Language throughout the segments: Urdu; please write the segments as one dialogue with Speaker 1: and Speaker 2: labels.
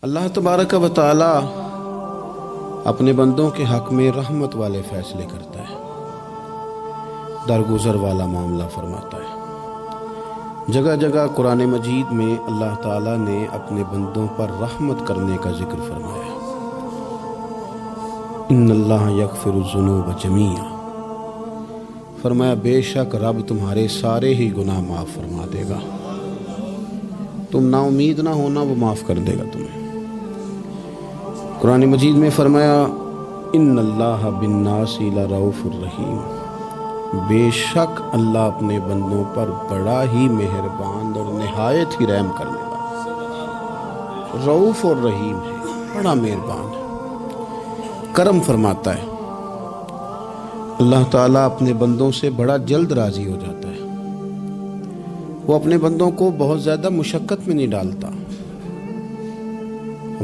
Speaker 1: اللہ تبارک و تعالی اپنے بندوں کے حق میں رحمت والے فیصلے کرتا ہے، درگزر والا معاملہ فرماتا ہے۔ جگہ جگہ قرآن مجید میں اللہ تعالیٰ نے اپنے بندوں پر رحمت کرنے کا ذکر فرمایا۔ ان اللہ یغفر الذنوب جمیعا، فرمایا بے شک رب تمہارے سارے ہی گناہ معاف فرما دے گا، تم نا امید نہ ہونا، وہ معاف کر دے گا تمہیں۔ قرآن مجید میں فرمایا ان اللہ بالناس لرؤوف الرحیم، بے شک اللہ اپنے بندوں پر بڑا ہی مہربان اور نہایت ہی رحم کرنے والا، رؤوف اور رحیم ہے، بڑا مہربان ہے، کرم فرماتا ہے۔ اللہ تعالیٰ اپنے بندوں سے بڑا جلد راضی ہو جاتا ہے، وہ اپنے بندوں کو بہت زیادہ مشقت میں نہیں ڈالتا،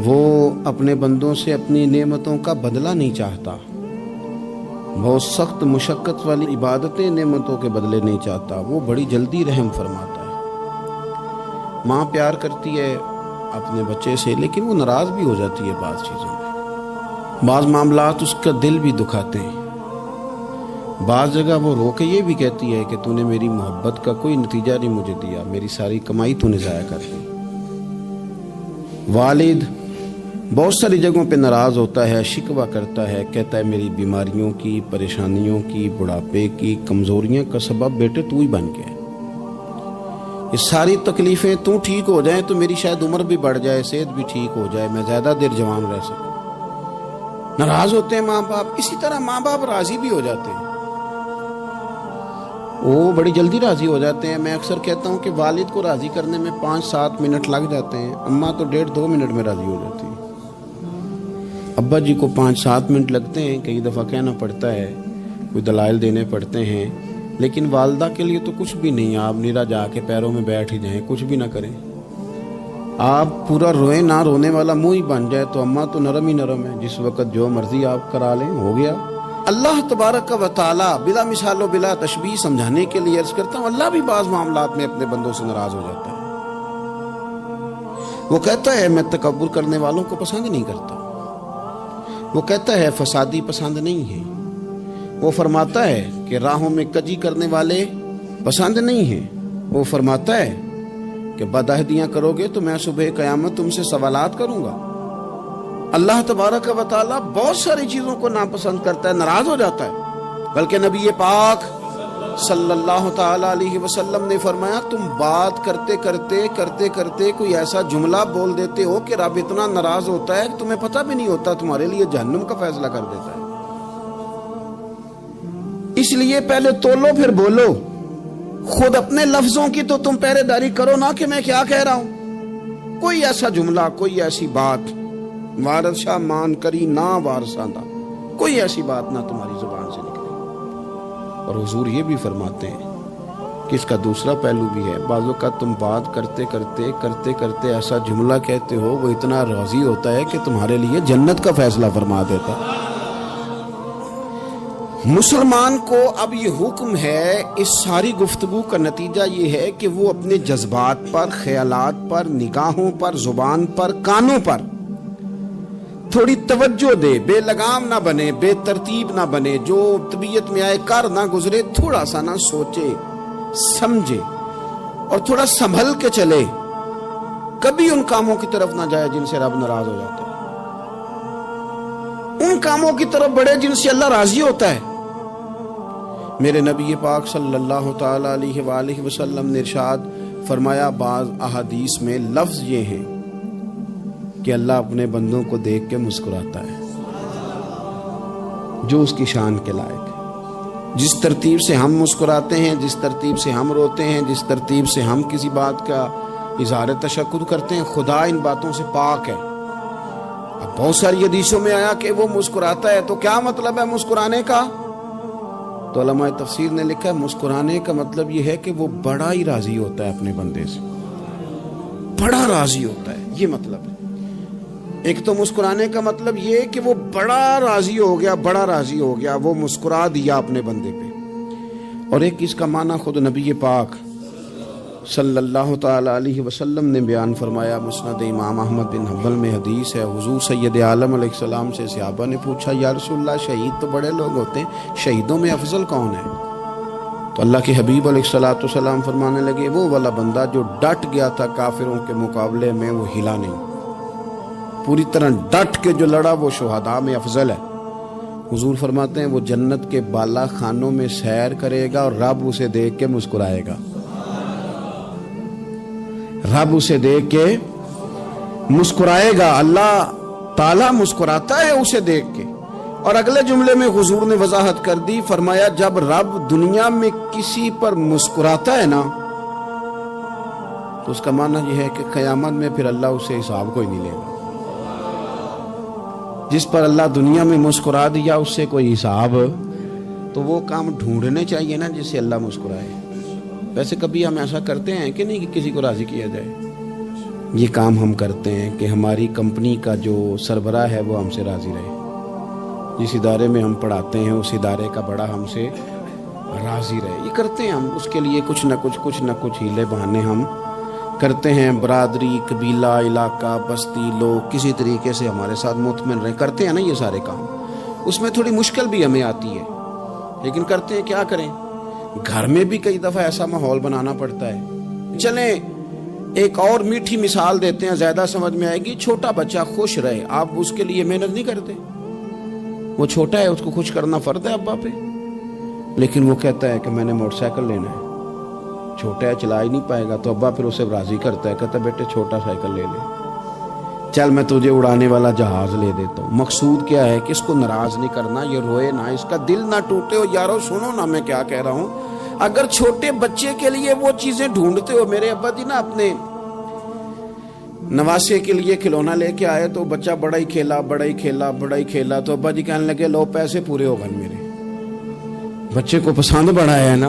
Speaker 1: وہ اپنے بندوں سے اپنی نعمتوں کا بدلہ نہیں چاہتا، بہت سخت مشقت والی عبادتیں نعمتوں کے بدلے نہیں چاہتا، وہ بڑی جلدی رحم فرماتا ہے۔ ماں پیار کرتی ہے اپنے بچے سے، لیکن وہ ناراض بھی ہو جاتی ہے بعض چیزوں میں، بعض معاملات اس کا دل بھی دکھاتے ہیں، بعض جگہ وہ رو کے یہ بھی کہتی ہے کہ تو نے میری محبت کا کوئی نتیجہ نہیں مجھے دیا، میری ساری کمائی تو نے ضائع کر دی۔ والد بہت ساری جگہوں پہ ناراض ہوتا ہے، شکوہ کرتا ہے، کہتا ہے میری بیماریوں کی، پریشانیوں کی، بڑھاپے کی، کمزوریاں کا سبب بیٹے تو ہی بن گیا، یہ ساری تکلیفیں تو ٹھیک ہو جائیں تو میری شاید عمر بھی بڑھ جائے، صحت بھی ٹھیک ہو جائے، میں زیادہ دیر جوان رہ سکوں۔ ناراض ہوتے ہیں ماں باپ، اسی طرح ماں باپ راضی بھی ہو جاتے ہیں، وہ بڑی جلدی راضی ہو جاتے ہیں۔ میں اکثر کہتا ہوں کہ والد کو راضی کرنے میں 5-7 منٹ لگ جاتے ہیں، اماں تو 1.5-2 منٹ میں راضی ہو جاتی ہے۔ ابا جی کو 5-7 منٹ لگتے ہیں، کئی دفعہ کہنا پڑتا ہے، کوئی دلائل دینے پڑتے ہیں، لیکن والدہ کے لیے تو کچھ بھی نہیں، آپ نیرا جا کے پیروں میں بیٹھ ہی جائیں، کچھ بھی نہ کریں، آپ پورا روئیں نہ، رونے والا منہ ہی بن جائے تو اماں تو نرم ہی نرم ہے، جس وقت جو مرضی آپ کرا لیں ہو گیا۔ اللہ تبارک و تعالی بلا مثال و بلا تشبیہ سمجھانے کے لیے عرض کرتا ہوں، اللہ بھی بعض معاملات میں اپنے بندوں سے ناراض ہو جاتا ہے، وہ کہتا ہے میں تکبر کرنے والوں کو پسند نہیں کرتا، وہ کہتا ہے فسادی پسند نہیں ہے، وہ فرماتا ہے کہ راہوں میں کجی کرنے والے پسند نہیں ہیں، وہ فرماتا ہے کہ بدعہدیاں کرو گے تو میں صبح قیامت تم سے سوالات کروں گا۔ اللہ تبارک و تعالیٰ بہت ساری چیزوں کو ناپسند کرتا ہے، ناراض ہو جاتا ہے، بلکہ نبی پاک صلی اللہ تعالی علیہ وسلم نے فرمایا تم بات کرتے کرتے کوئی ایسا جملہ بول دیتے ہو کہ رب اتنا ناراض ہوتا ہے کہ تمہیں پتہ بھی نہیں ہوتا، تمہارے لیے جہنم کا فیصلہ کر دیتا ہے۔ اس لیے پہلے تولو پھر بولو، خود اپنے لفظوں کی تو تم پہرے داری کرو نا کہ میں کیا کہہ رہا ہوں، کوئی ایسا جملہ، کوئی ایسی بات وارث شاہ مان کری نہ وارثاں دا، کوئی ایسی بات نہ تمہاری زبان سے نکلے۔ اور حضور یہ بھی فرماتے ہیں کہ اس کا دوسرا پہلو بھی ہے، بعض اوقات تم بات کرتے ایسا جملہ کہتے ہو وہ اتنا راضی ہوتا ہے کہ تمہارے لیے جنت کا فیصلہ فرما دیتا ہے۔ مسلمان کو اب یہ حکم ہے، اس ساری گفتگو کا نتیجہ یہ ہے کہ وہ اپنے جذبات پر، خیالات پر، نگاہوں پر، زبان پر، کانوں پر تھوڑی توجہ دے، بے لگام نہ بنے، بے ترتیب نہ بنے، جو طبیعت میں آئے کر نہ گزرے، تھوڑا سا نہ سوچے سمجھے اور تھوڑا سنبھل کے چلے، کبھی ان کاموں کی طرف نہ جائے جن سے رب ناراض ہو جاتا ہے، ان کاموں کی طرف بڑھے جن سے اللہ راضی ہوتا ہے۔ میرے نبی پاک صلی اللہ تعالی علیہ وآلہ وسلم نے ارشاد فرمایا، بعض احادیث میں لفظ یہ ہیں کہ اللہ اپنے بندوں کو دیکھ کے مسکراتا ہے، جو اس کی شان کے لائق ہے۔ جس ترتیب سے ہم مسکراتے ہیں، جس ترتیب سے ہم روتے ہیں، جس ترتیب سے ہم کسی بات کا اظہار تشکر کرتے ہیں، خدا ان باتوں سے پاک ہے۔ اب بہت ساری حدیثوں میں آیا کہ وہ مسکراتا ہے، تو کیا مطلب ہے مسکرانے کا؟ تو علماء تفسیر نے لکھا ہے مسکرانے کا مطلب یہ ہے کہ وہ بڑا ہی راضی ہوتا ہے اپنے بندے سے، بڑا راضی ہوتا ہے، یہ مطلب ہے۔ ایک تو مسکرانے کا مطلب یہ کہ وہ بڑا راضی ہو گیا، وہ مسکرا دیا اپنے بندے پہ، اور ایک اس کا معنی خود نبی پاک صلی اللہ تعالی علیہ وسلم نے بیان فرمایا، مسند امام احمد بن حنبل میں حدیث ہے، حضور سید عالم علیہ السلام سے صحابہ نے پوچھا، یا رسول اللہ شہید تو بڑے لوگ ہوتے ہیں، شہیدوں میں افضل کون ہے؟ تو اللہ کے حبیب علیہ السلام فرمانے لگے، وہ والا بندہ جو ڈٹ گیا تھا کافروں کے مقابلے میں، وہ ہلا نہیں، پوری طرح ڈٹ کے جو لڑا وہ شہداء میں افضل ہے۔ حضور فرماتے ہیں وہ جنت کے بالا خانوں میں سیر کرے گا اور رب اسے دیکھ کے مسکرائے گا، رب اسے دیکھ کے مسکرائے گا، اللہ تعالیٰ مسکراتا ہے اسے دیکھ کے۔ اور اگلے جملے میں حضور نے وضاحت کر دی، فرمایا جب رب دنیا میں کسی پر مسکراتا ہے نا تو اس کا معنی یہ ہے کہ قیامت میں پھر اللہ اسے حساب کوئی نہیں لے گا۔ جس پر اللہ دنیا میں مسکرا دیا اس سے کوئی حساب، تو وہ کام ڈھونڈنے چاہیے نا جس سے اللہ مسکرائے۔ ویسے کبھی ہم ایسا کرتے ہیں کہ نہیں کہ کسی کو راضی کیا جائے؟ یہ کام ہم کرتے ہیں کہ ہماری کمپنی کا جو سربراہ ہے وہ ہم سے راضی رہے، جس ادارے میں ہم پڑھاتے ہیں اس ادارے کا بڑا ہم سے راضی رہے، یہ کرتے ہیں ہم۔ اس کے لیے کچھ نہ کچھ ہیلے بہانے ہم کرتے ہیں، برادری، قبیلہ، علاقہ، بستی، لوگ کسی طریقے سے ہمارے ساتھ مطمئن رہیں، کرتے ہیں نا یہ سارے کام۔ اس میں تھوڑی مشکل بھی ہمیں آتی ہے لیکن کرتے ہیں، کیا کریں؟ گھر میں بھی کئی دفعہ ایسا ماحول بنانا پڑتا ہے۔ چلیں ایک اور میٹھی مثال دیتے ہیں، زیادہ سمجھ میں آئے گی۔ چھوٹا بچہ خوش رہے، آپ اس کے لیے محنت نہیں کرتے؟ وہ چھوٹا ہے، اس کو خوش کرنا فرض ہے ابا پہ، لیکن وہ کہتا ہے کہ میں نے موٹر سائیکل لینا ہے۔ چھوٹا ہے، چلا ہی نہیں پائے گا، تو ابا پھر اسے راضی کرتا ہے، کہتا ہے بیٹے چھوٹا سائیکل لے لے، چل میں تجھے اڑانے والا جہاز لے دیتا ہوں۔ مقصود کیا ہے کہ اس کو ناراض نہیں کرنا، یہ روئے نہ، اس کا دل نہ ٹوٹے۔ ہو یارو سنو نا میں کیا کہہ رہا ہوں، اگر چھوٹے بچے کے لیے وہ چیزیں ڈھونڈتے ہو، میرے ابا جی نا اپنے نواسے کے لیے کھلونا لے کے آئے تو بچہ بڑا ہی کھیلا، تو ابا جی کہنے لگے لو پیسے پورے ہو گئے میرے۔ بچے کو پسند بڑا ہے نا،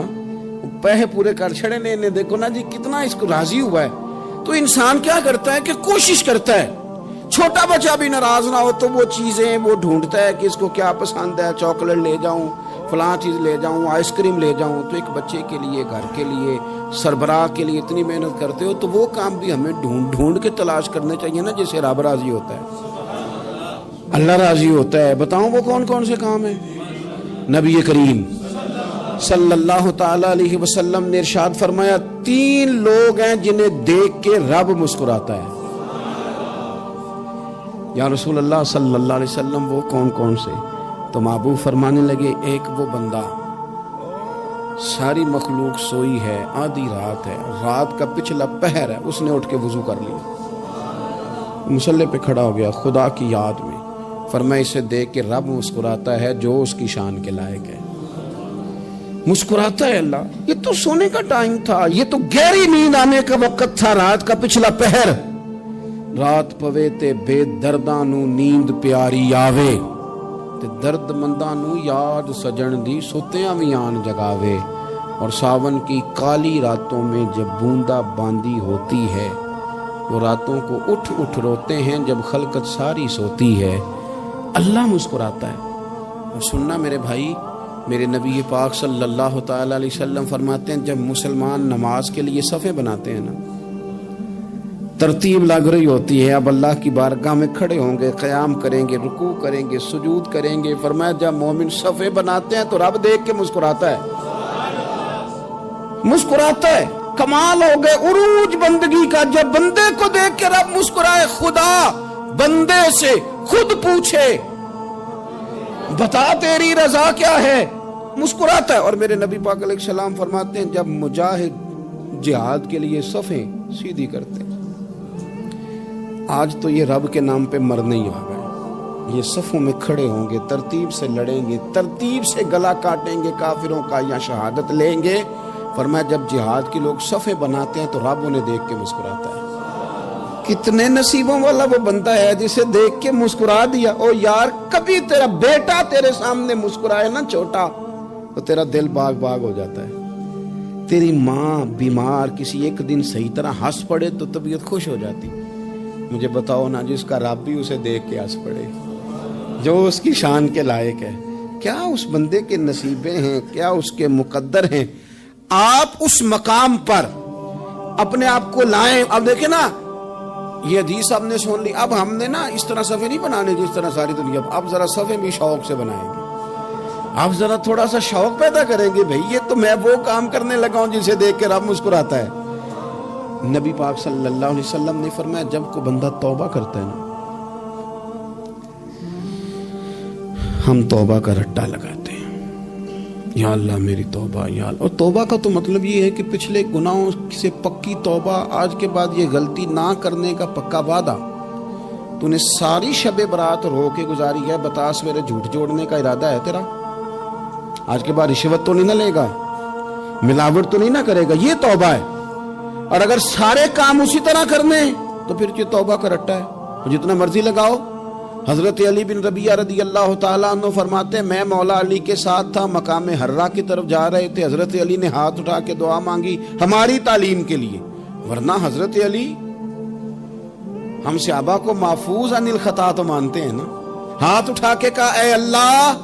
Speaker 1: پیسے پورے کر چھڑے نے، دیکھو نا جی کتنا اس کو راضی ہوا ہے۔ تو انسان کیا کرتا ہے کہ کوشش کرتا ہے، چھوٹا بچہ بھی ناراض نہ ہو تو وہ چیزیں وہ ڈھونڈتا ہے کہ اس کو کیا پسند ہے، چاکلیٹ لے جاؤں، فلاں چیز لے جاؤں، آئس کریم لے جاؤں۔ تو ایک بچے کے لیے، گھر کے لیے، سربراہ کے لیے اتنی محنت کرتے ہو، تو وہ کام بھی ہمیں ڈھونڈ کے تلاش کرنے چاہیے نا جس سے رب راضی ہوتا ہے، اللہ راضی ہوتا ہے۔ بتاؤں وہ کون سے کام ہیں؟ نبی کریم صلی اللہ تعالی علیہ وسلم نے ارشاد فرمایا، 3 لوگ ہیں جنہیں دیکھ کے رب مسکراتا ہے۔ یا رسول اللہ صلی اللہ علیہ وسلم وہ کون سے؟ تو محبوب فرمانے لگے، ایک وہ بندہ ساری مخلوق سوئی ہے، آدھی رات ہے، رات کا پچھلا پہر ہے، اس نے اٹھ کے وضو کر لیا، مصلی پہ کھڑا ہو گیا خدا کی یاد میں، فرمایا اسے دیکھ کے رب مسکراتا ہے جو اس کی شان کے لائق ہے، مسکراتا ہے اللہ۔ یہ تو سونے کا ٹائم تھا، یہ تو گہری نیند آنے کا وقت تھا، رات کا پچھلا پہر، رات پوے تے بے درداں نو نیند پیاری آوے، تے درد منداں نو یاد سجن دی ستیاں وی آن جگاوے، اور ساون کی کالی راتوں میں جب بوندا باندی ہوتی ہے، وہ راتوں کو اٹھ روتے ہیں جب خلقت ساری سوتی ہے، اللہ مسکراتا ہے۔ اور سننا میرے بھائی، میرے نبی پاک صلی اللہ تعالی علیہ وسلم فرماتے ہیں جب مسلمان نماز کے لیے صفیں بناتے ہیں نا، ترتیب لگ رہی ہوتی ہے، اب اللہ کی بارگاہ میں کھڑے ہوں گے، قیام کریں گے، رکوع کریں گے، سجود کریں گے، فرمایا جب مومن صفیں بناتے ہیں تو رب دیکھ کے مسکراتا ہے، مسکراتا ہے۔ کمال ہو گئے عروج بندگی کا، جب بندے کو دیکھ کے رب مسکرائے، خدا بندے سے خود پوچھے بتا تیری رضا کیا ہے، مسکراتا ہے۔ اور میرے نبی پاک علیہ السلام فرماتے ہیں جب مجاہد جہاد کے لیے صفیں سیدھی کرتے ہیں، آج تو یہ رب کے نام پہ مرنے ہی آ گئے، یہ صفوں میں کھڑے ہوں گے، ترتیب سے لڑیں گے، ترتیب سے گلا کاٹیں گے کافروں کا یا شہادت لیں گے۔ فرمایا جب جہاد کے لوگ صفیں بناتے ہیں تو رب انہیں دیکھ کے مسکراتا ہے۔ کتنے نصیبوں والا وہ بندہ ہے جسے دیکھ کے مسکرا دیا۔ او یار کبھی تیرا بیٹا تیرے سامنے مسکرائے نا چھوٹا تو تیرا دل باغ ہو جاتا ہے۔ تیری ماں بیمار کسی ایک دن صحیح طرح ہنس پڑے تو طبیعت خوش ہو جاتی۔ مجھے بتاؤ نا جس کا رب بھی اسے دیکھ کے ہنس پڑے، جو اس کی شان کے لائق ہے، کیا اس بندے کے نصیبیں ہیں، کیا اس کے مقدر ہیں۔ آپ اس مقام پر اپنے آپ کو لائیں. اب دیکھیں نا یہ حدیث ہم نے سن لی, اب ہم نے نا اس طرح صفحے نہیں بنانے جس طرح ساری دنیا, اب ذرا صفحے بھی شوق سے بنائیں گے. آپ ذرا تھوڑا سا شوق پیدا کریں گے, بھئی یہ تو میں وہ کام کرنے لگا ہوں جسے دیکھ کے رب مسکراتا ہے. نبی پاک صلی اللہ علیہ وسلم نے فرمایا جب کوئی بندہ توبہ کرتا ہے نا, ہم توبہ کا رٹا لگاتے ہیں, یا اللہ میری توبہ یا اللہ. اور توبہ کا تو مطلب یہ ہے کہ پچھلے گناہوں سے پکی توبہ, آج کے بعد یہ غلطی نہ کرنے کا پکا وعدہ. تو نے ساری شب برات رو کے گزاری ہے, بتا سویرے جھوٹ جوڑنے کا ارادہ ہے تیرا, آج کے بعد رشوت تو نہیں نہ لے گا, ملاوٹ تو نہیں نہ کرے گا, یہ توبہ ہے. اور اگر سارے کام اسی طرح کرنے تو پھر یہ توبہ کا رٹا ہے, جتنا مرضی لگاؤ. حضرت علی بن ربیعہ رضی اللہ تعالیٰ عنہ فرماتے ہیں میں مولا علی کے ساتھ تھا, مقام حرہ کی طرف جا رہے تھے, حضرت علی نے ہاتھ اٹھا کے دعا مانگی ہماری تعلیم کے لیے, ورنہ حضرت علی ہم صحابہ کو محفوظ عن الخطا تو مانتے ہیں نا. ہاتھ اٹھا کے کہا اے اللہ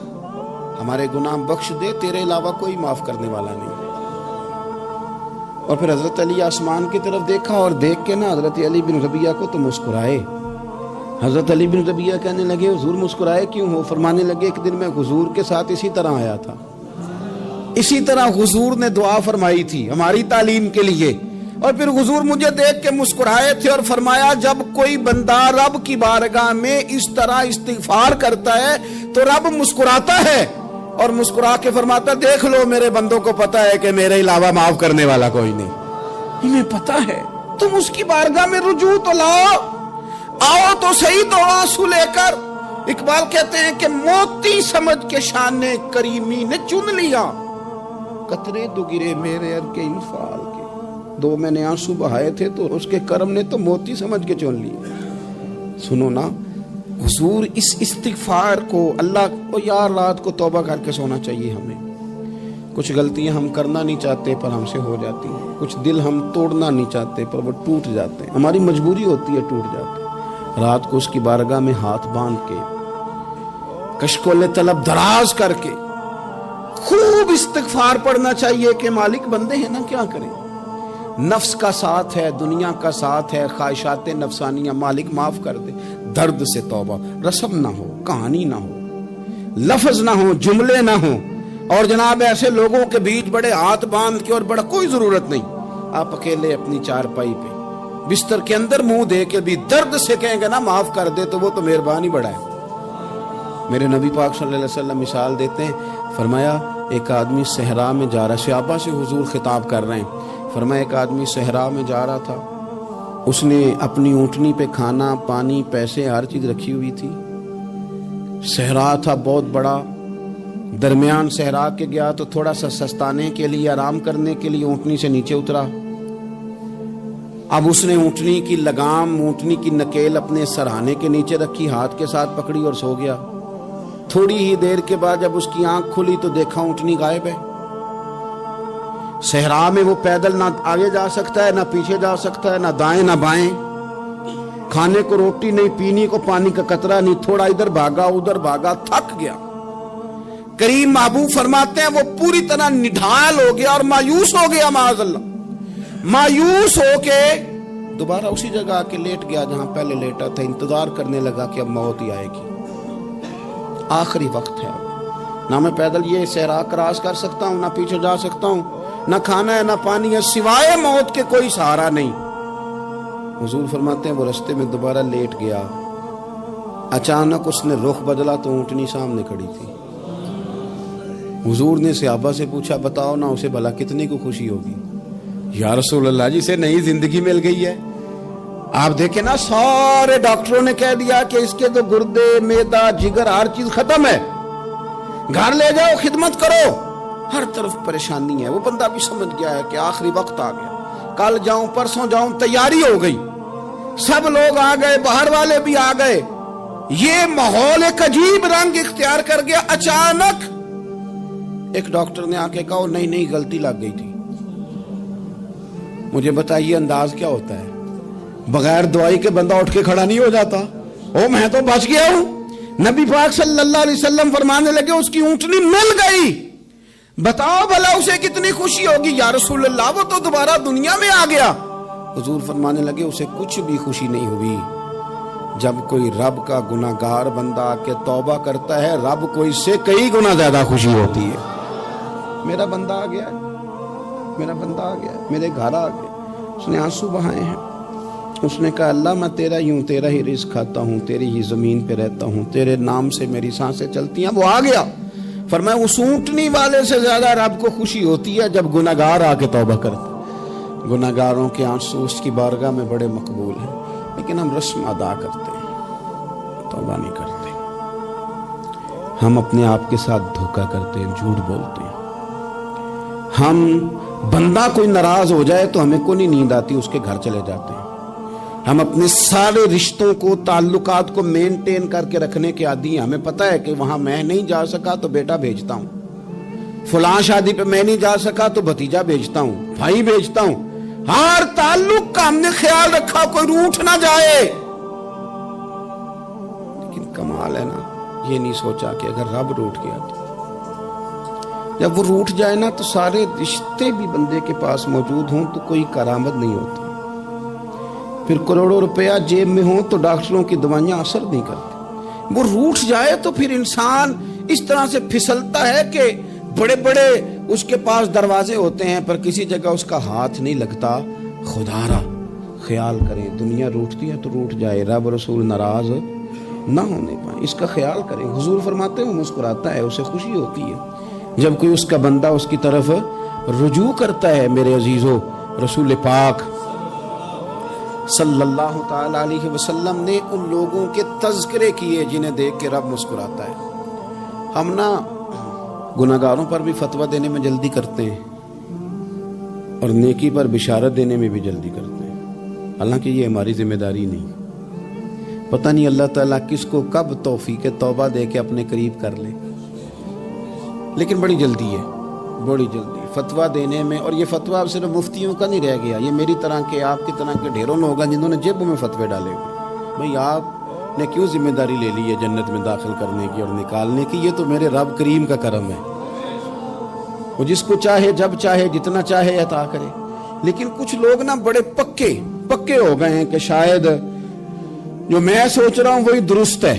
Speaker 1: ہمارے گناہ بخش دے, تیرے علاوہ کوئی معاف کرنے والا نہیں. اور پھر حضرت علی آسمان کی طرف دیکھا اور دیکھ کے نا حضرت علی بن ربیعہ کو تو مسکرائے. حضرت علی بن ربیعہ کہنے لگے حضور مسکرائے کیوں ہو؟ فرمانے لگے ایک دن میں حضور کے ساتھ اسی طرح آیا تھا, اسی طرح حضور نے دعا فرمائی تھی ہماری تعلیم کے لیے, اور پھر حضور مجھے دیکھ کے مسکرائے تھے اور فرمایا جب کوئی بندہ رب کی بارگاہ میں اس طرح استغفار کرتا ہے تو رب مسکراتا ہے, اور مسکرا کے فرماتا دیکھ لو میرے بندوں کو پتا ہے کہ میرے علاوہ معاف کرنے والا کوئی نہیں, انہیں پتا ہے, تم اس کی بارگاہ میں رجوع تو لاؤ, آؤ تو صحیح تو آنسو لے کر. اقبال کہتے ہیں کہ موتی سمجھ کے شان کریمی نے چن لیا, قطرے تو گرے میرے ار کے انفال کے, دو میں نے آنسو بہائے تھے تو اس کے کرم نے تو موتی سمجھ کے چن لیا. سنو نا حضور اس استغفار کو, اللہ کو یار رات کو توبہ کر کے سونا چاہیے ہمیں. کچھ غلطیاں ہم کرنا نہیں چاہتے پر ہم سے ہو جاتی ہیں, کچھ دل ہم توڑنا نہیں چاہتے پر وہ ٹوٹ جاتے ہیں, ہماری مجبوری ہوتی ہے ٹوٹ جاتے ہیں. رات کو اس کی بارگاہ میں ہاتھ باندھ کے کشکول طلب دراز کر کے خوب استغفار پڑھنا چاہیے کہ مالک بندے ہیں نا کیا کریں, نفس کا ساتھ ہے, دنیا کا ساتھ ہے, خواہشات نفسانیہ, مالک معاف کر دے. درد سے توبہ, رسم نہ ہو, کہانی نہ ہو, لفظ نہ ہو, جملے نہ ہو, اور جناب ایسے لوگوں کے بیچ بڑے ہاتھ باندھ کے, اور بڑا کوئی ضرورت نہیں, آپ اکیلے اپنی چارپائی پہ بستر کے اندر منہ دے کے بھی درد سے کہیں گے نا معاف کر دے تو وہ تو مہربانی بڑا ہے. میرے نبی پاک صلی اللہ علیہ وسلم مثال دیتے ہیں, فرمایا ایک آدمی صحرا میں جا رہا, صحابہ سے حضور خطاب کر رہے ہیں, فرمایا ایک آدمی صحرا میں جا رہا تھا, اس نے اپنی اونٹنی پہ کھانا پانی پیسے ہر چیز رکھی ہوئی تھی, صحرا تھا بہت بڑا, درمیان صحرا کے گیا تو تھوڑا سا سستانے کے لیے آرام کرنے کے لیے اونٹنی سے نیچے اترا. اب اس نے اونٹنی کی لگام, اونٹنی کی نکیل اپنے سرہانے کے نیچے رکھی, ہاتھ کے ساتھ پکڑی اور سو گیا. تھوڑی ہی دیر کے بعد جب اس کی آنکھ کھلی تو دیکھا اونٹنی غائب ہے. صحرا میں وہ پیدل نہ آگے جا سکتا ہے, نہ پیچھے جا سکتا ہے, نہ دائیں نہ بائیں, کھانے کو روٹی نہیں, پینے کو پانی کا قطرہ نہیں, تھوڑا ادھر بھاگا ادھر بھاگا, تھک گیا. کریم محبوب فرماتے ہیں وہ پوری طرح نڈھال ہو گیا اور مایوس ہو گیا, معاذ اللہ, مایوس ہو کے دوبارہ اسی جگہ آ کے لیٹ گیا جہاں پہلے لیٹا تھا. انتظار کرنے لگا کہ اب موت ہی آئے گی, آخری وقت ہے, نہ میں پیدل یہ صحرا کراس کر سکتا ہوں, نہ پیچھے جا سکتا ہوں, نہ کھانا ہے نہ پانی ہے, سوائے موت کے کوئی سہارا نہیں. حضور فرماتے ہیں وہ رستے میں دوبارہ لیٹ گیا, اچانک اس نے رخ بدلا تو اونٹنی سامنے کھڑی تھی. حضور نے صحابہ سے پوچھا بتاؤ نا اسے بھلا کتنے کو خوشی ہوگی؟ یا رسول اللہ جسے نئی زندگی مل گئی ہے. آپ دیکھیں نا سارے ڈاکٹروں نے کہہ دیا کہ اس کے تو گردے معدہ جگر ہر چیز ختم ہے, گھر لے جاؤ خدمت کرو, ہر طرف پریشانی ہے. وہ بندہ بھی سمجھ گیا ہے کہ آخری وقت آ گیا, کل جاؤں پرسوں جاؤں, تیاری ہو گئی, سب لوگ آ گئے, باہر والے بھی آ گئے, یہ ماحول ایک عجیب رنگ اختیار کر گیا. اچانک ایک ڈاکٹر نے آ کے کہا نہیں نہیں غلطی لگ گئی تھی. مجھے بتائیے انداز کیا ہوتا ہے؟ بغیر دوائی کے بندہ اٹھ کے کھڑا نہیں ہو جاتا. او میں تو بچ گیا ہوں. نبی پاک صلی اللہ علیہ وسلم فرمانے لگے اس کی اونٹنی مل گئی, بتاؤ بھلا اسے کتنی خوشی ہوگی. یا رسول اللہ وہ تو دوبارہ دنیا میں آ گیا. حضور فرمانے لگے اسے کچھ بھی خوشی نہیں ہوئی جب کوئی رب کا گناہگار بندہ آ کے توبہ کرتا ہے، رب کو اس سے کئی گنا زیادہ خوشی ہوتی ہے۔ میرا بندہ آ گیا، میرا بندہ آ گیا، میرے گھر آ گیا، اس نے آنسو بہائے ہیں، اس نے کہا اللہ میں تیرا ہی ہوں، تیرا ہی رزق کھاتا ہوں، تیری ہی زمین پہ رہتا ہوں، تیرے نام سے میری سانسیں چلتی ہیں۔ وہ آ گیا، فرمایا اس اونٹنی والے سے زیادہ رب کو خوشی ہوتی ہے جب گناہگار آ کے توبہ کرتا۔ گناہگاروں کے آنسو اس کی بارگاہ میں بڑے مقبول ہیں، لیکن ہم رسم ادا کرتے ہیں، توبہ نہیں کرتے۔ ہم اپنے آپ کے ساتھ دھوکہ کرتے ہیں، جھوٹ بولتے ہیں۔ ہم بندہ کوئی ناراض ہو جائے تو ہمیں کوئی نیند آتی، اس کے گھر چلے جاتے ہیں۔ ہم اپنے سارے رشتوں کو، تعلقات کو مینٹین کر کے رکھنے کے عادی ہیں۔ ہمیں پتہ ہے کہ وہاں میں نہیں جا سکا تو بیٹا بھیجتا ہوں، فلاں شادی پہ میں نہیں جا سکا تو بھتیجا بھیجتا ہوں، بھائی بھیجتا ہوں۔ ہر تعلق کا ہم نے خیال رکھا کوئی روٹھ نہ جائے، لیکن کمال ہے نا، یہ نہیں سوچا کہ اگر رب روٹھ گیا تو جب وہ روٹھ جائے نا تو سارے رشتے بھی بندے کے پاس موجود ہوں تو کوئی کرامت نہیں ہوتی، پھر کروڑوں روپیہ جیب میں ہوں تو ڈاکٹروں کی دوائیاں اثر نہیں کرتی۔ وہ روٹھ جائے تو پھر انسان اس طرح سے پھسلتا ہے کہ بڑے بڑے اس کے پاس دروازے ہوتے ہیں پر کسی جگہ اس کا ہاتھ نہیں لگتا۔ خدا را خیال کریں، دنیا روٹتی ہے تو روٹ جائے، رب رسول ناراض نہ ہونے پائیں، اس کا خیال کریں۔ حضور فرماتے ہیں وہ مسکراتا ہے، اسے خوشی ہوتی ہے جب کوئی اس کا بندہ اس کی طرف رجوع کرتا ہے۔ میرے عزیزو، رسول پاک صلی اللہ تعالی علیہ وسلم نے ان لوگوں کے تذکرے کیے جنہیں دیکھ کے رب مسکراتا ہے۔ ہم نا گناہگاروں پر بھی فتویٰ دینے میں جلدی کرتے ہیں اور نیکی پر بشارت دینے میں بھی جلدی کرتے ہیں، حالانکہ یہ ہماری ذمہ داری نہیں۔ پتہ نہیں اللہ تعالیٰ کس کو کب توفیق توبہ دے کے اپنے قریب کر لے، لیکن بڑی جلدی ہے، بڑی جلدی فتویٰ دینے میں۔ اور یہ فتویٰ اب صرف مفتیوں کا نہیں رہ گیا، یہ میری طرح کے، آپ کی طرح کے ڈھیروں لوگ ہیں جنہوں نے جیبوں میں فتوے ڈالے ہوئے۔ بھئی آپ نے کیوں ذمہ داری لے لی ہے جنت میں داخل کرنے کی اور نکالنے کی؟ یہ تو میرے رب کریم کا کرم ہے، وہ جس کو چاہے جب چاہے جتنا چاہے عطا کرے۔ لیکن کچھ لوگ نا بڑے پکے ہو گئے ہیں کہ شاید جو میں سوچ رہا ہوں وہی درست ہے۔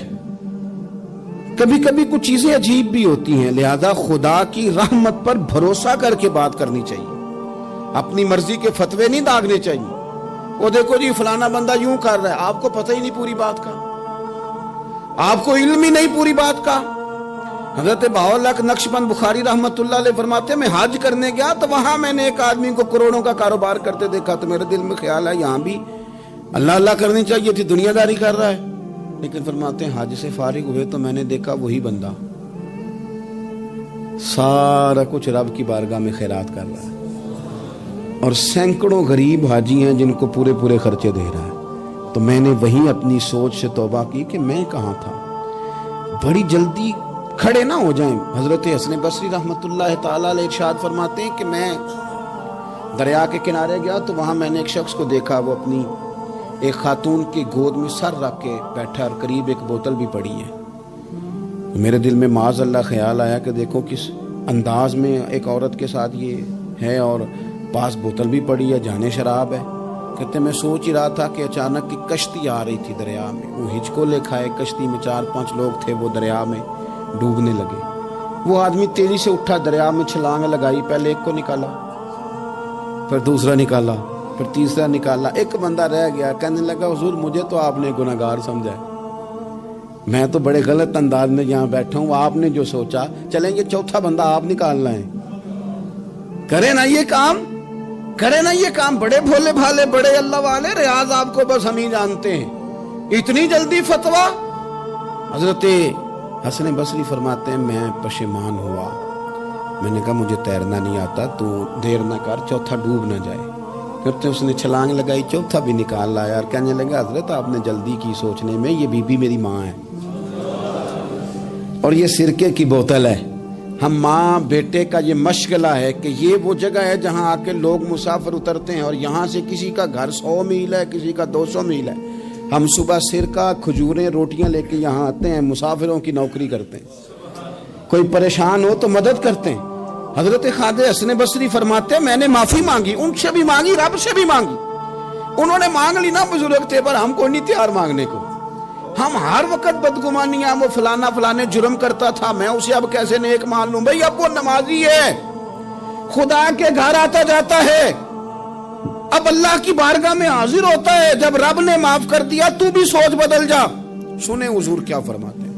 Speaker 1: کبھی کبھی کچھ چیزیں عجیب بھی ہوتی ہیں، لہذا خدا کی رحمت پر بھروسہ کر کے بات کرنی چاہیے، اپنی مرضی کے فتوے نہیں داغنے چاہیے۔ وہ دیکھو جی فلانا بندہ یوں کر رہا ہے، آپ کو پتہ ہی نہیں پوری بات کا، آپ کو علم ہی نہیں پوری بات کا۔ حضرت بہاءاللہ نقشبند بخاری رحمت اللہ علیہ فرماتے ہیں میں حج کرنے گیا تو وہاں میں نے ایک آدمی کو کروڑوں کا کاروبار کرتے دیکھا تو میرے دل میں خیال ہے یہاں بھی اللہ اللہ کرنی چاہیے تھی، دنیا داری کر رہا ہے۔ لیکن فرماتے ہیں حج سے فارغ ہوئے تو میں نے دیکھا وہی بندہ سارا کچھ رب کی بارگاہ میں خیرات کر رہا ہے، اور سینکڑوں غریب حاجی ہیں جن کو پورے خرچے دے رہا ہے۔ تو میں نے وہیں اپنی سوچ سے توبہ کی کہ میں کہاں تھا۔ بڑی جلدی کھڑے نہ ہو جائیں۔ حضرت حسن بصری رحمت اللہ تعالی علیہ ارشاد فرماتے ہیں کہ میں دریا کے کنارے گیا تو وہاں میں نے ایک شخص کو دیکھا، وہ اپنی ایک خاتون کی گود میں سر رکھ کے بیٹھا اور قریب ایک بوتل بھی پڑی ہے۔ میرے دل میں معاذ اللہ خیال آیا کہ دیکھو کس انداز میں ایک عورت کے ساتھ یہ ہے، اور پاس بوتل بھی پڑی ہے، جانے شراب ہے۔ کہتے میں سوچ ہی رہا تھا کہ اچانک کی کشتی آ رہی تھی دریا میں، وہ ہچکو لے کھائے، کشتی میں 4-5 لوگ تھے، وہ دریا میں ڈوبنے لگے۔ وہ آدمی تیزی سے اٹھا، دریا میں چھلانگ لگائی، پہلے ایک کو نکالا، پھر دوسرا نکالا، پھر تیسرا نکالا، ایک بندہ رہ گیا۔ کہنے لگا حضور مجھے تو آپ نے گناہگار سمجھا ہے، میں تو بڑے غلط انداز میں یہاں بیٹھا ہوں، آپ نے جو سوچا چلیں گے چوتھا بندہ آپ نکالنا ہے، کرے نا یہ کام، کرے نا یہ کام۔ بڑے بھولے بھالے بڑے اللہ والے، ریاض آپ کو بس ہم ہی جانتے ہیں، اتنی جلدی فتویٰ۔ حضرت حسن بصری فرماتے ہیں میں پشیمان ہوا، میں نے کہا مجھے تیرنا نہیں آتا، تو دیر نہ کر، چوتھا ڈوب نہ جائے۔ پھر تو اس نے چھلانگ لگائی، چوتھا بھی نکال لایا، اور کہنے لگا حضرت آپ نے جلدی کی سوچنے میں، یہ بی بی میری ماں ہے اور یہ سرکے کی بوتل ہے۔ ہم ماں بیٹے کا یہ مشغلہ ہے کہ یہ وہ جگہ ہے جہاں آ کے لوگ مسافر اترتے ہیں، اور یہاں سے کسی کا گھر 100 میل ہے، کسی کا 200 میل ہے۔ ہم صبح سرکہ، کھجوریں، روٹیاں لے کے یہاں آتے ہیں، مسافروں کی نوکری کرتے ہیں، کوئی پریشان ہو تو مدد کرتے ہیں۔ حضرت خواجہ حسن بصری فرماتے ہیں میں نے معافی مانگی، ان سے بھی مانگی، رب سے بھی مانگی۔ انہوں نے مانگ لی نا بزرگ تھے، پر ہم کو نہیں تیار مانگنے کو. ہم ہر وقت بدگمانیاں، وہ فلانا فلانے جرم کرتا تھا، میں اسے اب کیسے نیک مان لوں؟ بھئی اب وہ نمازی ہے، خدا کے گھر آتا جاتا ہے، اب اللہ کی بارگاہ میں حاضر ہوتا ہے. جب رب نے معاف کر دیا تو بھی سوچ بدل جا. سنیں حضور کیا فرماتے ہیں.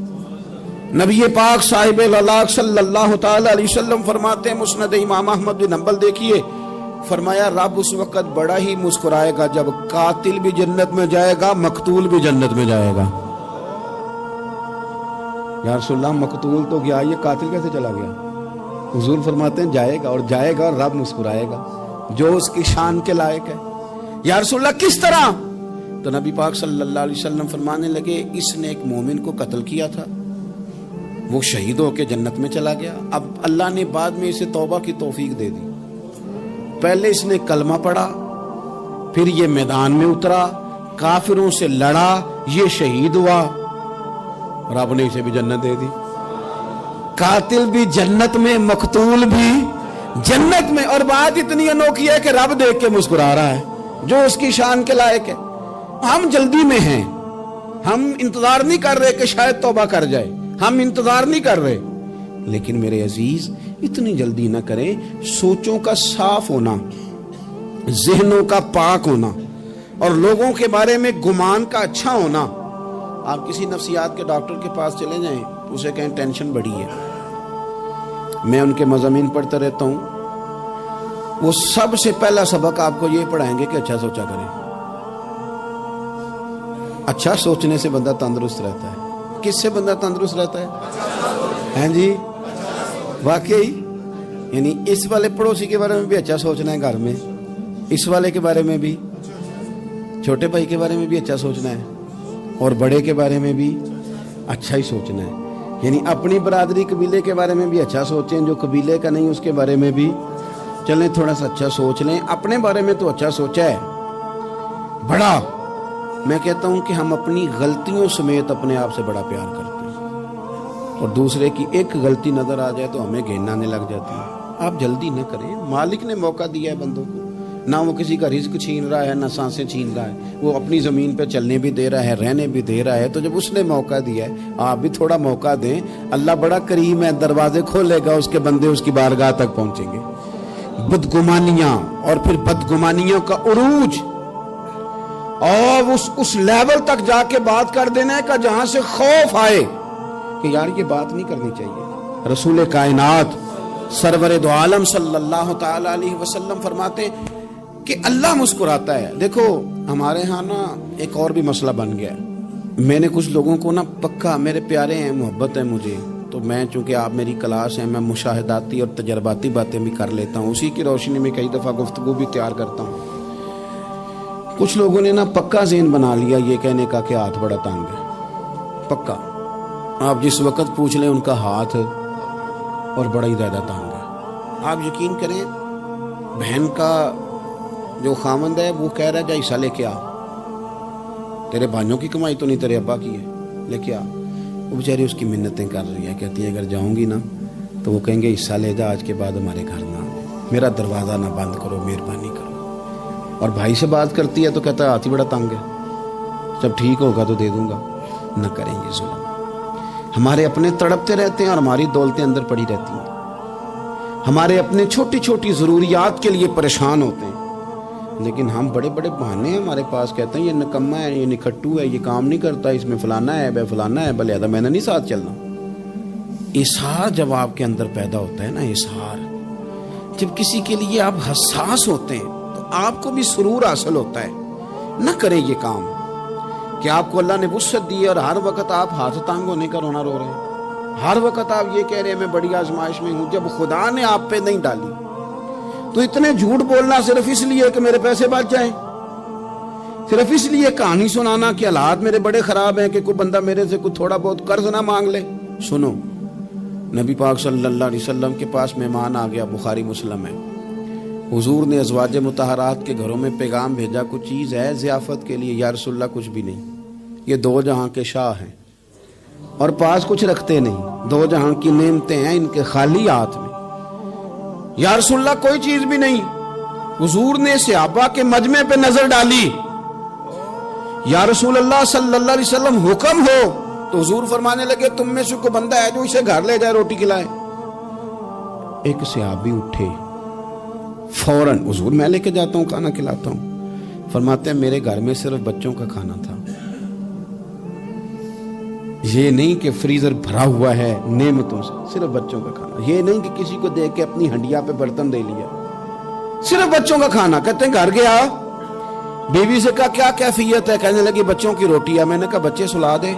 Speaker 1: نبی پاک صاحب الاخلاق صلی اللہ تعالی علیہ وسلم فرماتے ہیں، مسند امام احمد بن حنبل دیکھیے، فرمایا رب اس وقت بڑا ہی مسکرائے گا جب قاتل بھی جنت میں جائے گا، مقتول بھی جنت میں جائے گا. یا رسول اللہ مقتول تو گیا، یہ قاتل کیسے چلا گیا؟ حضور فرماتے ہیں جائے گا، اور جائے گا اور رب مسکرائے گا جو اس کی شان کے لائق ہے. یا رسول اللہ کس طرح؟ تو نبی پاک صلی اللہ علیہ وسلم فرمانے لگے اس نے ایک مومن کو قتل کیا تھا، وہ شہید ہو کے جنت میں چلا گیا. اب اللہ نے بعد میں اسے توبہ کی توفیق دے دی. پہلے اس نے کلمہ پڑھا، پھر یہ میدان میں اترا، کافروں سے لڑا، یہ شہید ہوا، رب نے اسے بھی جنت دے دی. قاتل بھی جنت میں، مقتول بھی جنت میں. اور بات اتنی انوکھی ہے کہ رب دیکھ کے مسکرا رہا ہے جو اس کی شان کے لائق ہے. ہم جلدی میں ہیں، ہم انتظار نہیں کر رہے کہ شاید توبہ کر جائے، ہم انتظار نہیں کر رہے. لیکن میرے عزیز اتنی جلدی نہ کریں. سوچوں کا صاف ہونا، ذہنوں کا پاک ہونا، اور لوگوں کے بارے میں گمان کا اچھا ہونا. آپ کسی نفسیات کے ڈاکٹر کے پاس چلے جائیں، اسے کہیں ٹینشن بڑی ہے، میں ان کے مضامین پڑھتا رہتا ہوں، وہ سب سے پہلا سبق آپ کو یہ پڑھائیں گے کہ اچھا سوچا کریں. اچھا سوچنے سے بندہ تندرست رہتا ہے. کس سے بندہ تندرست رہتا ہے؟ ہیں جی واقعی. یعنی اس والے پڑوسی کے بارے میں بھی اچھا سوچنا ہے، گھر میں اس والے کے بارے میں بھی، چھوٹے بھائی کے بارے میں بھی اچھا سوچنا ہے، اور بڑے کے بارے میں بھی اچھا ہی سوچنا ہے. یعنی اپنی برادری قبیلے کے بارے میں بھی اچھا سوچیں، جو قبیلے کا نہیں اس کے بارے میں بھی چلیں تھوڑا سا اچھا سوچ لیں. اپنے بارے میں تو اچھا سوچا ہے بڑا. میں کہتا ہوں کہ ہم اپنی غلطیوں سمیت اپنے آپ سے بڑا پیار کرتے ہیں، اور دوسرے کی ایک غلطی نظر آ جائے تو ہمیں گھن آنے لگ جاتی ہے. آپ جلدی نہ کریں. مالک نے موقع دیا ہے بندوں کو، نہ وہ کسی کا رزق چھین رہا ہے، نہ سانسیں چھین رہا ہے، وہ اپنی زمین پہ چلنے بھی دے رہا ہے، رہنے بھی دے رہا ہے. تو جب اس نے موقع دیا ہے آپ بھی تھوڑا موقع دیں. اللہ بڑا کریم ہے، دروازے کھولے گا، اس کے بندے اس کی بارگاہ تک پہنچیں گے. بدگمانیاں اور پھر بدگمانیوں کا عروج، اور اس لیول تک جا کے بات کر دینا ہے کہ جہاں سے خوف آئے کہ یار یہ بات نہیں کرنی چاہیے. رسول کائنات سرور دو عالم صلی اللہ تعالی علیہ وسلم فرماتے ہیں کہ اللہ مسکراتا ہے. دیکھو ہمارے ہاں نا ایک اور بھی مسئلہ بن گیا ہے. میں نے کچھ لوگوں کو نا پکا، میرے پیارے ہیں، محبت ہے مجھے، تو میں چونکہ آپ میری کلاس ہیں، میں مشاہداتی اور تجرباتی باتیں بھی کر لیتا ہوں، اسی کی روشنی میں کئی دفعہ گفتگو بھی تیار کرتا ہوں. کچھ لوگوں نے نا پکا ذہن بنا لیا یہ کہنے کا کہ ہاتھ بڑا تنگ ہے. پکا آپ جس وقت پوچھ لیں ان کا ہاتھ اور بڑا ہی زیادہ تنگ ہے. آپ یقین کریں بہن کا جو خامند ہے وہ کہہ رہا ہے جا حصہ لے کے آ، تیرے بھائیوں کی کمائی تو نہیں، تیرے ابا کی ہے، لے کے آ. وہ بیچاری اس کی منتیں کر رہی ہیں، کہتی ہے اگر جاؤں گی نا تو وہ کہیں گے حصہ لے جا، آج کے بعد ہمارے گھر نہ، میرا دروازہ نہ بند کرو، مہربانی کرو. اور بھائی سے بات کرتی ہے تو کہتا ہے ہاتھ ہی بڑا تنگ ہے، جب ٹھیک ہوگا تو دے دوں گا. نہ کریں گے ظلم. ہمارے اپنے تڑپتے رہتے ہیں اور ہماری دولتیں اندر پڑی رہتی ہیں. ہمارے اپنے چھوٹی چھوٹی ضروریات کے لیے پریشان ہوتے ہیں، لیکن ہم بڑے بڑے بہانے ہیں ہمارے پاس. کہتے ہیں یہ نکما ہے، یہ نکھٹو ہے، یہ کام نہیں کرتا، اس میں فلانا ہے، بے فلانا ہے، بلے میں نے نہیں ساتھ چلنا. اظہار جب آپ کے اندر پیدا ہوتا ہے نا، اظہار جب کسی کے لیے آپ حساس ہوتے ہیں تو آپ کو بھی سرور حاصل ہوتا ہے. نہ کریں یہ کام کہ آپ کو اللہ نے وسعت دی اور ہر وقت آپ ہاتھ تانگ ہونے کا رونا رو رہے ہیں، ہر وقت آپ یہ کہہ رہے ہیں میں بڑی آزمائش میں ہوں، جب خدا نے آپ پہ نہیں ڈالی. تو اتنے جھوٹ بولنا صرف اس لیے کہ میرے پیسے بچ جائیں، صرف اس لیے کہانی سنانا کہ حالات میرے بڑے خراب ہیں کہ کوئی بندہ میرے سے کوئی تھوڑا بہت قرض نہ مانگ لے. سنو، نبی پاک صلی اللہ علیہ وسلم کے پاس مہمان آ گیا، بخاری مسلم ہے. حضور نے ازواج مطہرات کے گھروں میں پیغام بھیجا کچھ چیز ہے ضیافت کے لیے. یا رسول اللہ کچھ بھی نہیں، یہ دو جہاں کے شاہ ہیں اور پاس کچھ رکھتے نہیں، دو جہاں کی نعمتیں ہیں ان کے خالی ہاتھ میں. یا رسول اللہ کوئی چیز بھی نہیں. حضور نے صحابہ کے مجمع پہ نظر ڈالی، یا رسول اللہ صلی اللہ علیہ وسلم حکم ہو، تو حضور فرمانے لگے تم میں سے کوئی بندہ ہے جو اسے گھر لے جائے روٹی کھلائے؟ ایک صحابی اٹھے فوراً، حضور میں لے کے جاتا ہوں کھانا کھلاتا ہوں۔ فرماتے ہیں میرے گھر میں صرف بچوں کا کھانا تھا، یہ نہیں کہ فریزر بھرا ہوا ہے نعمتوں سے، صرف بچوں کا کھانا، یہ نہیں کہ کسی کو دیکھ کے اپنی ہنڈیا پہ برتن دے لیا، صرف بچوں کا کھانا۔ کہتے ہیں گھر گیا، بیوی سے کہا کیا کیفیت ہے؟ کہنے لگی بچوں کی روٹی ہے۔ میں نے کہا بچے سلا دے،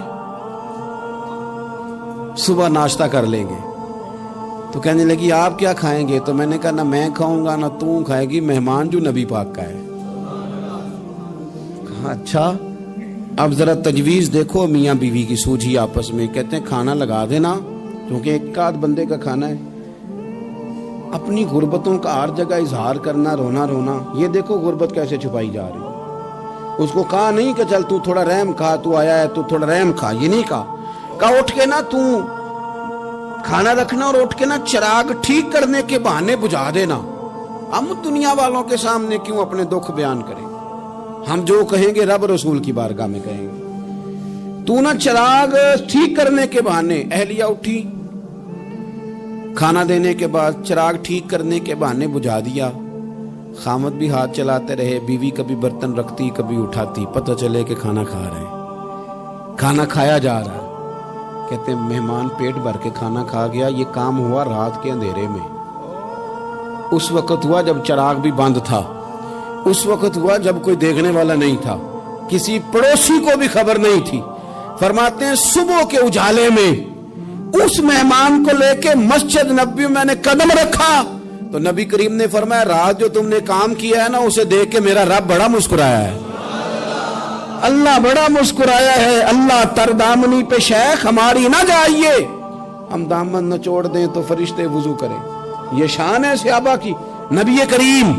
Speaker 1: صبح ناشتہ کر لیں گے۔ تو کہنے لگی آپ کیا کھائیں گے؟ تو میں نے کہا نہ میں کھاؤں گا نہ تو کھائے گی، مہمان جو نبی پاک کا ہے۔ کہا اچھا، اب ذرا تجویز دیکھو میاں بیوی کی سوجھی آپس میں۔ کہتے ہیں کھانا لگا دینا، کیونکہ ایک آدھ بندے کا کھانا ہے۔ اپنی غربتوں کا ہر جگہ اظہار کرنا، رونا رونا، یہ دیکھو غربت کیسے چھپائی جا رہی۔ اس کو کہا نہیں کہ چل تو تھوڑا رحم کھا، تو آیا ہے تو تھوڑا رحم کھا، یہ نہیں کہا اٹھ کے نا تو کھانا رکھنا اور اٹھ کے نا چراغ ٹھیک کرنے کے بہانے بجھا دینا۔ ہم دنیا والوں کے سامنے کیوں اپنے دکھ بیان کریں؟ ہم جو کہیں گے رب رسول کی بارگاہ میں کہیں گے۔ تو نا چراغ ٹھیک کرنے کے بہانے، اہلیہ اٹھی کھانا دینے کے بعد چراغ ٹھیک کرنے کے بہانے بجھا دیا۔ خامد بھی ہاتھ چلاتے رہے، بیوی کبھی برتن رکھتی کبھی اٹھاتی، پتہ چلے کہ کھانا کھا رہے ہیں، کھانا کھایا جا رہا ہے۔ کہتے ہیں مہمان پیٹ بھر کے کھانا کھا گیا۔ یہ کام ہوا رات کے اندھیرے میں، اس وقت ہوا جب چراغ بھی بند تھا، اس وقت ہوا جب کوئی دیکھنے والا نہیں تھا، کسی پڑوسی کو بھی خبر نہیں تھی۔ فرماتے ہیں صبح کے اجالے میں اس مہمان کو لے کے مسجد نبوی میں نے قدم رکھا تو نبی کریم نے فرمایا رات جو تم نے کام کیا ہے نا اسے دیکھ کے میرا رب بڑا مسکرایا ہے، اللہ بڑا مسکرایا ہے۔ اللہ تر دامنی پہ شیخ ہماری نہ جائیے، ہم دامن نہ چھوڑ دیں تو فرشتے وضو کریں۔ یہ شان ہے صحابہ کی۔ نبی کریم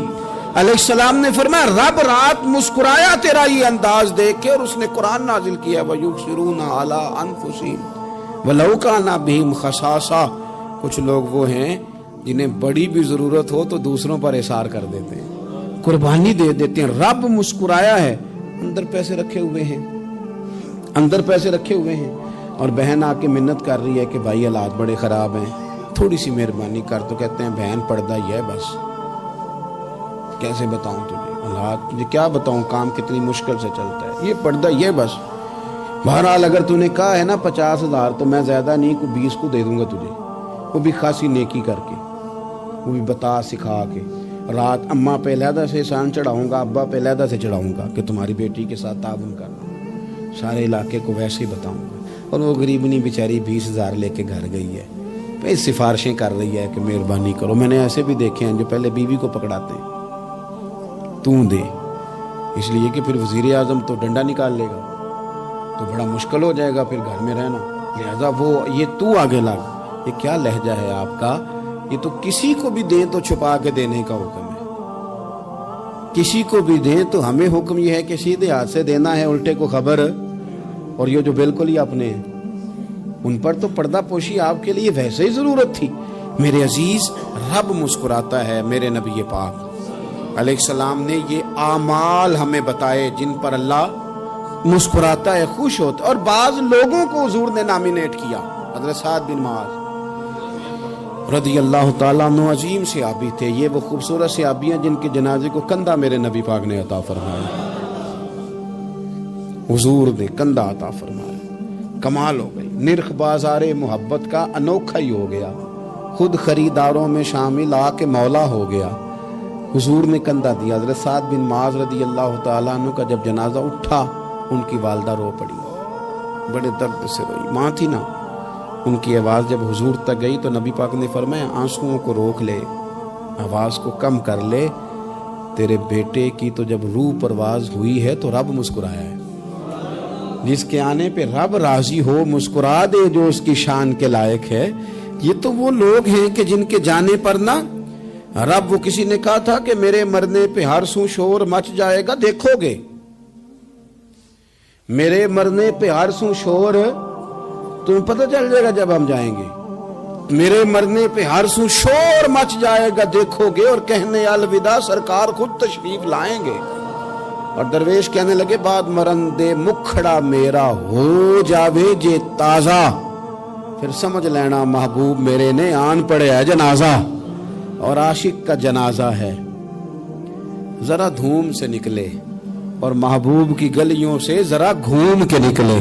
Speaker 1: علیہ السلام نے فرمایا رب رات مسکرایا تیرا یہ انداز دیکھ کے، اور اس نے قرآن نازل کیا وَيُبْصِرُونَ عَلَىٰ أَنفُسِهِمْ وَلَوْ كَانَ بِهِمْ خَصَاصَةٌ۔ کچھ لوگ وہ ہیں جنہیں بڑی بھی ضرورت ہو تو دوسروں پر اثار کر دیتے ہیں، قربانی دے دیتے ہیں۔ رب مسکرایا ہے، اندر پیسے رکھے ہوئے ہیں، اندر پیسے رکھے ہوئے ہیں، اور بہن آ کے منت کر رہی ہے کہ بھائی حالات بڑے خراب ہیں، تھوڑی سی مہربانی کر۔ تو کہتے ہیں بہن پردہ یہ ہے بس، کیسے بتاؤں تجھے حالات، تجھے کیا بتاؤں کام کتنی مشکل سے چلتا ہے، یہ پردہ یہ بس۔ بہرحال اگر تو نے کہا ہے نا 50,000 تو میں زیادہ نہیں کوئی 20 کو دے دوں گا تجھے، وہ بھی خاصی نیکی کر کے، وہ بھی بتا سکھا کے۔ رات اماں پہ علیحدہ سے احسان چڑھاؤں گا، ابا پہ علیحدہ سے چڑھاؤں گا کہ تمہاری بیٹی کے ساتھ تعاون کرنا، سارے علاقے کو ویسے ہی بتاؤں گا۔ اور وہ غریبنی بیچاری 20,000 لے کے گھر گئی ہے، پھر سفارشیں کر رہی ہے کہ مہربانی کرو۔ میں نے ایسے بھی دیکھے ہیں جو پہلے بیوی کو پکڑاتے ہیں تو دے، اس لیے کہ پھر وزیر اعظم تو ڈنڈا نکال لے گا تو بڑا مشکل ہو جائے گا پھر گھر میں رہنا، لہذا وہ یہ تو آگے لگ۔ یہ کیا لہجہ ہے آپ کا؟ یہ تو کسی کو بھی دیں تو چھپا کے دینے کا حکم ہے، کسی کو بھی دیں تو ہمیں حکم یہ ہے کہ سیدھے ہاتھ سے دینا ہے، الٹے کو خبر۔ اور یہ جو بالکل ہی اپنے ہیں ان پر تو پردہ پوشی آپ کے لیے ویسے ہی ضرورت تھی۔ میرے عزیز رب مسکراتا ہے۔ میرے نبی پاک علیہ السلام نے یہ اعمال ہمیں بتائے جن پر اللہ مسکراتا ہے، خوش ہوتا ہے۔ اور بعض لوگوں کو حضور نے نامینیٹ کیا، حضرت سعد بن معاذ رضی اللہ تعالیٰ عنہ عظیم صحابی تھے۔ یہ وہ خوبصورت صحابی ہیں جن کے جنازے کو کندھا میرے نبی پاک نے عطا فرمایا، حضور نے کندھا عطا فرمایا۔ کمال ہو گئی، نرخ بازار محبت کا انوکھا ہی ہو گیا، خود خریداروں میں شامل آ کے مولا ہو گیا۔ حضور نے کندھا دیا۔ حضرت سعد بن معاذ رضی اللہ تعالیٰ عنہ کا جب جنازہ اٹھا، ان کی والدہ رو پڑی، بڑے درد سے روئی، ماں تھی نا۔ ان کی آواز جب حضور تک گئی تو نبی پاک نے فرمایا آنسوؤں کو روک لے، آواز کو کم کر لے، تیرے بیٹے کی تو جب روح پرواز ہوئی ہے تو رب مسکرایا ہے۔ جس کے آنے پہ رب راضی ہو مسکرا دے جو اس کی شان کے لائق ہے۔ یہ تو وہ لوگ ہیں کہ جن کے جانے پر نا رب، وہ کسی نے کہا تھا کہ میرے مرنے پہ ہر سو شور مچ جائے گا، دیکھو گے میرے مرنے پہ ہر سو شور، تمہیں پتہ چل جائے گا جب ہم جائیں گے، میرے مرنے پہ ہر سو شور مچ جائے گا دیکھو گے، اور کہنے الوداع سرکار خود تشریف لائیں گے۔ اور درویش کہنے لگے بعد مرندے مکھڑا میرا ہو جاوے جے تازہ، پھر سمجھ لینا محبوب میرے نے آن پڑے ہے جنازہ، اور عاشق کا جنازہ ہے۔ ذرا دھوم سے نکلے اور محبوب کی گلیوں سے ذرا گھوم کے نکلے۔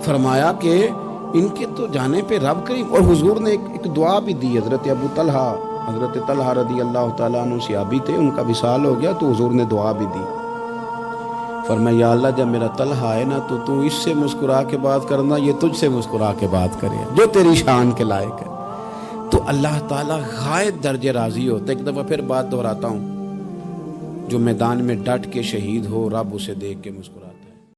Speaker 1: فرمایا کہ ان کے تو جانے پہ رب کریم، اور حضور نے ایک دعا بھی دی۔ حضرت ابو طلحہ، حضرت طلحہ رضی اللہ تعالیٰ عنہ صحابی تھے، ان کا وصال ہو گیا تو حضور نے دعا بھی دی۔ فرمایا یا اللہ جب میرا طلحہ ہے نا تو اس سے مسکرا کے بات کرنا، یہ تجھ سے مسکرا کے بات کرے جو تیری شان کے لائق ہے۔ تو اللہ تعالیٰ غائب درجے راضی ہوتا ہے۔ ایک دفعہ پھر بات دہراتا ہوں، جو میدان میں ڈٹ کے شہید ہو رب اسے دیکھ کے مسکراتا ہے۔